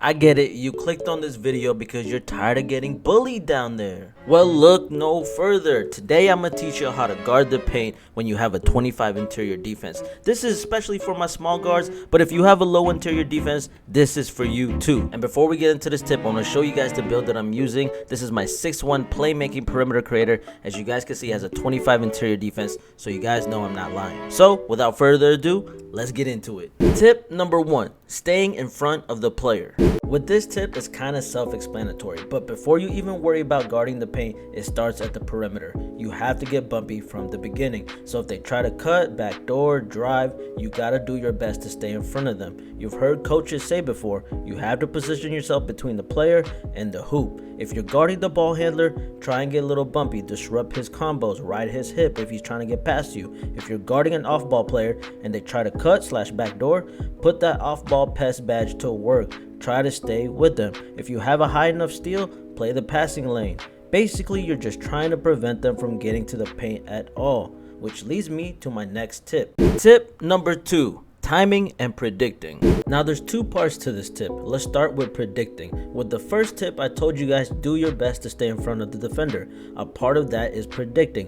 I get it, you clicked on this video because you're tired of getting bullied down there. Well, look no further. Today I'm gonna teach you how to guard the paint when you have a 25 interior defense. This is especially for my small guards, but if you have a low interior defense, this is for you too. And before we get into this tip, I'm gonna show you guys the build that I'm using. This is my 6'1" playmaking perimeter creator. As you guys can see, it has a 25 interior defense, so you guys know I'm not lying. So without further ado, let's get into it. Tip number 1, staying in front of the player. With this tip, it's kind of self-explanatory, but before you even worry about guarding the paint, it starts at the perimeter. You have to get bumpy from the beginning. So if they try to cut, backdoor, drive, you gotta do your best to stay in front of them. You've heard coaches say before, you have to position yourself between the player and the hoop. If you're guarding the ball handler, try and get a little bumpy, disrupt his combos, ride his hip if he's trying to get past you. If you're guarding an off-ball player and they try to cut / backdoor, put that off-ball pest badge to work. Try to stay with them. If you have a high enough steal, play the passing lane. Basically, you're just trying to prevent them from getting to the paint at all, which leads me to my next tip. Tip number 2. Timing and predicting. Now there's 2 parts to this tip. Let's start with predicting. With the first tip, I told you guys do your best to stay in front of the defender. A part of that is predicting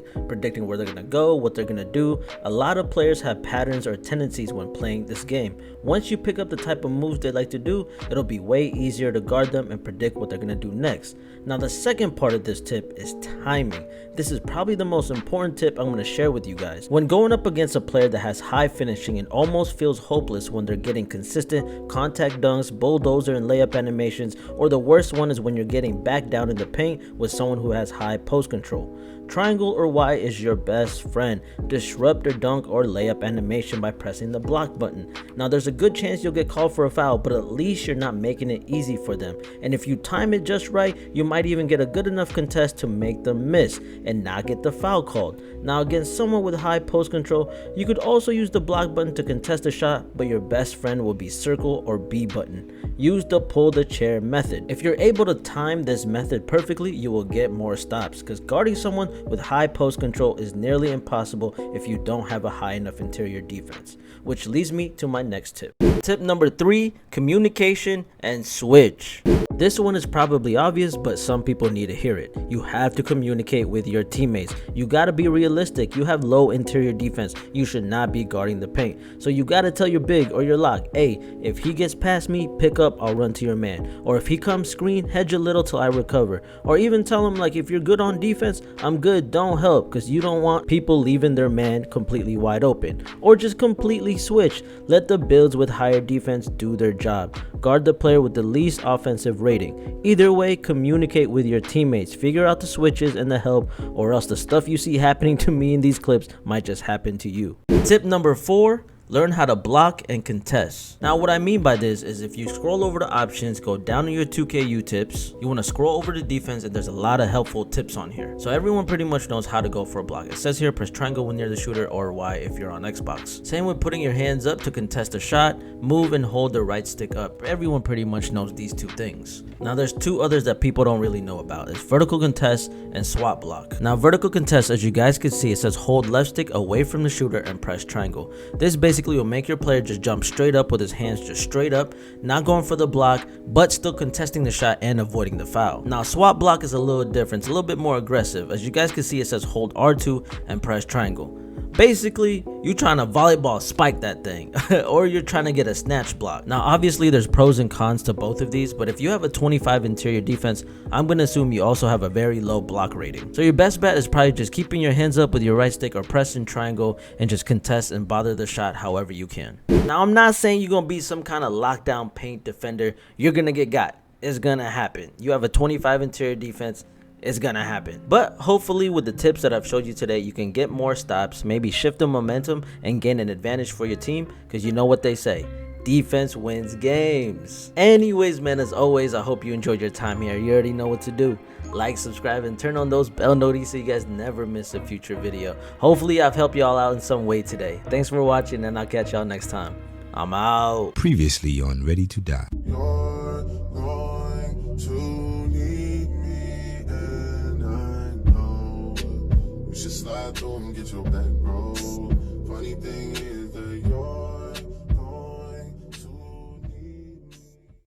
where they're gonna go, what they're gonna do. A lot of players have patterns or tendencies when playing this game. Once you pick up the type of moves they like to do, it'll be way easier to guard them and predict what they're gonna do next. Now the second part of this tip is timing. This is probably the most important tip I'm gonna share with you guys. When going up against a player that has high finishing and almost feels hopeless when they're getting consistent contact dunks, bulldozer and layup animations, or the worst one is when you're getting back down in the paint with someone who has high post control. Triangle or Y is your best friend. Disrupt their dunk or layup animation by pressing the block button. Now there's a good chance you'll get called for a foul, but at least you're not making it easy for them. And if you time it just right, you might even get a good enough contest to make them miss and not get the foul called. Now against someone with high post control, you could also use the block button to contest a shot, but your best friend will be circle or B button. Use the pull the chair method. If you're able to time this method perfectly, you will get more stops, because guarding someone with high post control is nearly impossible if you don't have a high enough interior defense. Which leads me to my next tip. Tip number 3, communication and switch. This one is probably obvious, but some people need to hear it. You have to communicate with your teammates. You gotta be realistic. You have low interior defense. You should not be guarding the paint. So you gotta tell your big or your lock, hey, if he gets past me, pick up, I'll run to your man. Or if he comes screen, hedge a little till I recover. Or even tell him, like, if you're good on defense, I'm good, don't help, because you don't want people leaving their man completely wide open. Or just completely switch. Let the builds with higher defense do their job. Guard the player with the least offensive rating. Either way, communicate with your teammates. Figure out the switches and the help, or else the stuff you see happening to me in these clips might just happen to you. Tip number 4. Learn how to block and contest. Now what I mean by this is if you scroll over the options, go down to your 2KU tips, you want to scroll over to defense, and there's a lot of helpful tips on here. So everyone pretty much knows how to go for a block. It says here press triangle when near the shooter or Y if you're on Xbox. Same with putting your hands up to contest a shot, move and hold the right stick up. Everyone pretty much knows these 2 things. Now there's 2 others that people don't really know about. It's vertical contest and swap block. Now vertical contest, as you guys can see, it says hold left stick away from the shooter and press triangle. This basically will make your player just jump straight up with his hands just straight up, not going for the block, but still contesting the shot and avoiding the foul. Now swap block is a little different. It's a little bit more aggressive. As you guys can see, it says hold R2 and press triangle. Basically, you trying to volleyball spike that thing or you're trying to get a snatch block. Now obviously there's pros and cons to both of these, but if you have a 25 interior defense, I'm going to assume you also have a very low block rating. So your best bet is probably just keeping your hands up with your right stick or pressing triangle and just contest and bother the shot however you can. Now I'm not saying you're going to be some kind of lockdown paint defender. You're going to get got. It's going to happen. You have a 25 interior defense. It's gonna happen. But hopefully with the tips that I've showed you today, you can get more stops, maybe shift the momentum and gain an advantage for your team, because you know what they say, defense wins games. Anyways, man, as always, I hope you enjoyed your time here. You already know what to do. Like, subscribe, and turn on those bell notifications so you guys never miss a future video. Hopefully I've helped y'all out in some way today. Thanks for watching, and I'll catch y'all next time. I'm out. Previously on Ready to Die. You're going to need me, and I know you should slide through and get your back, bro. Funny thing is